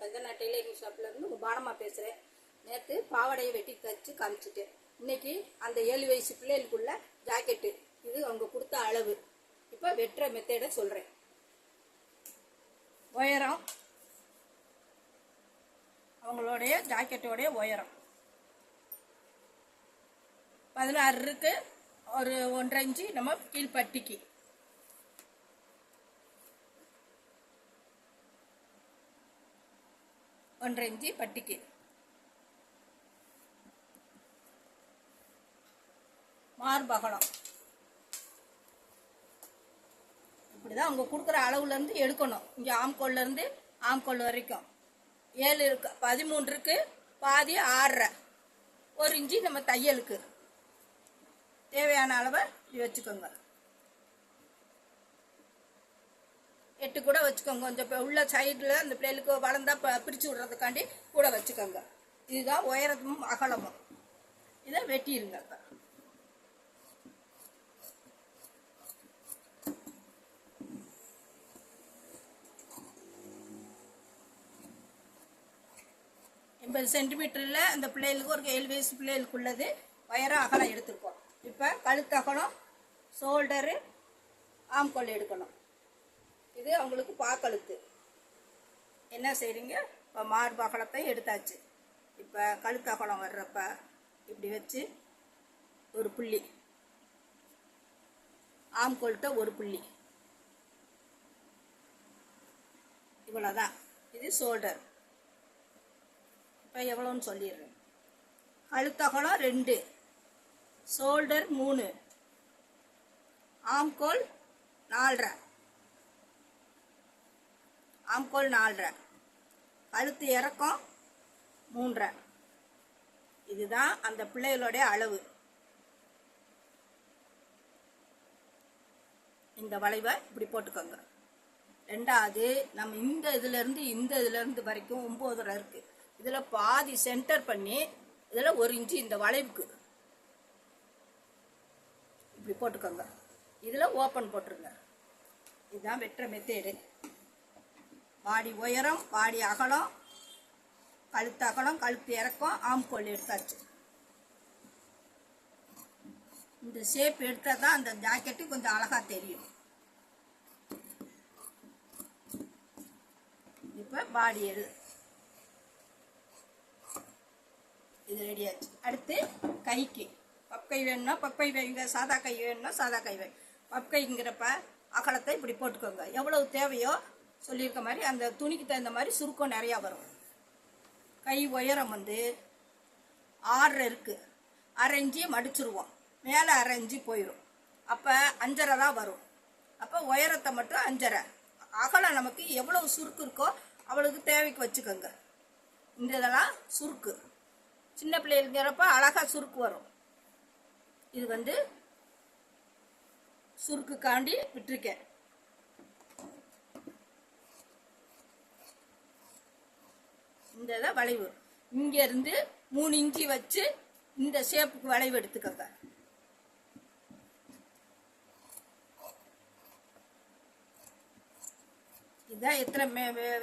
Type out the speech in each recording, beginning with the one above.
Santhana tailoring ஷாப்லேருந்து உங்கள் பானமாக பேசுகிறேன். நேற்று பாவாடையை வெட்டி தச்சு காமிச்சிட்டேன். இன்றைக்கி அந்த 7 வயசு பிள்ளைகளுக்குள்ள ஜாக்கெட்டு, இது அவங்க கொடுத்த அளவு. இப்போ வெட்டுற மெத்தேடை சொல்கிறேன். உயரம், அவங்களுடைய ஜாக்கெட்டோடைய உயரம் 16 இருக்கு. ஒரு 1.5 இன்ச்சு நம்ம கீழ்பட்டிக்கு, ஒன்றரை பட்டிக்கு. மார்பகலம் இப்படிதான் அவங்க கொடுக்குற அளவுலேருந்து எடுக்கணும். இங்கே ஆம்கோல்லேருந்து ஆம்கோல் வரைக்கும் 7 இருக்கு, 13 இருக்கு, பாதி 6.5, 1 இன்ச்சு நம்ம தையலுக்கு தேவையான அளவை வச்சுக்கோங்க. 8 கூட வச்சுக்கோங்க. கொஞ்சம் உள்ள சைடில் அந்த பிள்ளைகளுக்கு வளர்ந்தா பிரித்து விடுறதுக்காண்டி கூட வச்சுக்கோங்க. இதுதான் உயரமும் அகலமும். இதை வெட்டிடுங்க. இப்போ 80 சென்டிமீட்டரில் அந்த பிள்ளைகளுக்கு ஒரு 7 வயசு பிள்ளைகளுக்குள்ளது உயரம் அகலம் எடுத்துருக்கோம். இப்போ கழுத்து அகலம், ஷோல்டரு, ஆம்கோல் எடுக்கணும். இது அவங்களுக்கு பாக்கழுத்து. என்ன செய்கிறீங்க? இப்போ மார்பு அகலத்தை எடுத்தாச்சு. இப்போ கழுத்து அகலம் வர்றப்ப இப்படி வச்சு ஒரு புள்ளி, ஆம்கோல்கிட்ட ஒரு புள்ளி, இவ்வளோதான். இது ஷோல்டர். இப்போ எவ்வளோன்னு சொல்லிடுறேன். கழுத்து அகலம் 2, ஷோல்டர் 3, ஆம்கோல் 4.5, ஆம்கோல் 4.5, கழுத்து இறக்கம் 3.5. இதுதான் அந்த பிள்ளைகளுடைய அளவு. இந்த வளைவை இப்படி போட்டுக்கோங்க. ரெண்டாவது, நம்ம இந்த இதுலேருந்து வரைக்கும் 9.5 இருக்கு. இதில் பாதி சென்டர் பண்ணி இதில் 1 இன்ச்சு இந்த வளைவுக்கு இப்படி போட்டுக்கோங்க. இதில் ஓப்பன் போட்டுருங்க. இதுதான் வெட்டுற மெத்தேடு. பாடி உயரம், பாடி அகலம், கழுத்து அகலம், கழுத்து இறக்கம், ஆம்கோல் எடுத்தாச்சு. இந்த ஷேப் எடுத்தால் தான் அந்த ஜாக்கெட்டு கொஞ்சம் அழகாக தெரியும். இப்போ பாடி இது ரெடியாச்சு. அடுத்து கைக்கு பக்கை வேணும்னா பக்கை வைங்க, சாதா கை வேணும்னா சாதா கை வைங்க. பக்கைங்கிறப்ப அகலத்தை இப்படி போட்டுக்கோங்க. எவ்வளவு தேவையோ சொல்லியிருக்க மாதிரி அந்த துணிக்கு தகுந்த மாதிரி சுருக்கம் நிறையா வரும். கை உயரம் 6 இருக்கு. 1/2 இன்ச்சு மடிச்சிருவோம். மேலே 1/2 இன்ச்சு போயிடும். அப்போ 5.5 தான் வரும். அப்போ உயரத்தை மட்டும் 5.5. அகலம் நமக்கு எவ்வளவு சுருக்கு இருக்கோ அவளுக்கு தேவைக்கு வச்சுக்கோங்க. இந்த இதெல்லாம் சுருக்கு. சின்ன பிள்ளைங்கிறப்ப அழகாக சுருக்கு வரும். இது சுருக்குக்காண்டி விட்டுருக்கேன். இந்த இதை வளைவு இங்கேருந்து 3 இன்ச்சு வச்சு இந்த ஷேப்புக்கு வளைவு எடுத்துக்கோங்க. இதுதான்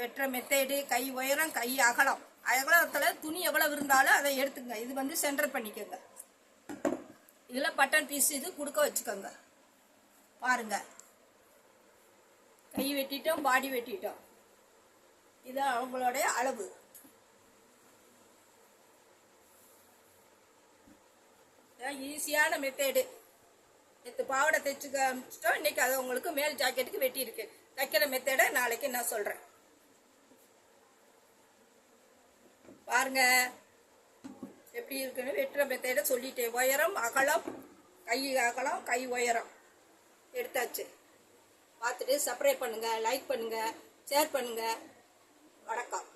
வெட்டுற மெத்தேடு. கை உயரம், கை அகலம். அகலத்தில் துணி எவ்வளவு இருந்தாலும் அதை எடுத்துங்க. இது சென்டர் பண்ணிக்கோங்க. இதில் பட்டன் பீஸ் இது கொடுக்க வச்சுக்கோங்க. பாருங்க, கை வெட்டிட்டோம், பாடி வெட்டிட்டோம். இது அவங்களுடைய அளவு. ஈஸியான மெத்தேடு. நேற்று பாவாடை தைச்சு காமிச்சிட்டோம். இன்னைக்கு அது உங்களுக்கு மேல் ஜாக்கெட்டுக்கு வெட்டியிருக்கு. தைக்கிற மெத்தேடை நாளைக்கு நான் சொல்கிறேன். பாருங்க எப்படி இருக்குன்னு. வெட்டுற மெத்தேடை சொல்லிட்டேன். உயரம், அகலம், கை அகலம், கை உயரம் எடுத்தாச்சு. பார்த்துட்டு சப்ஸ்கிரைப் பண்ணுங்கள், லைக் பண்ணுங்கள், ஷேர் பண்ணுங்கள். வணக்கம்.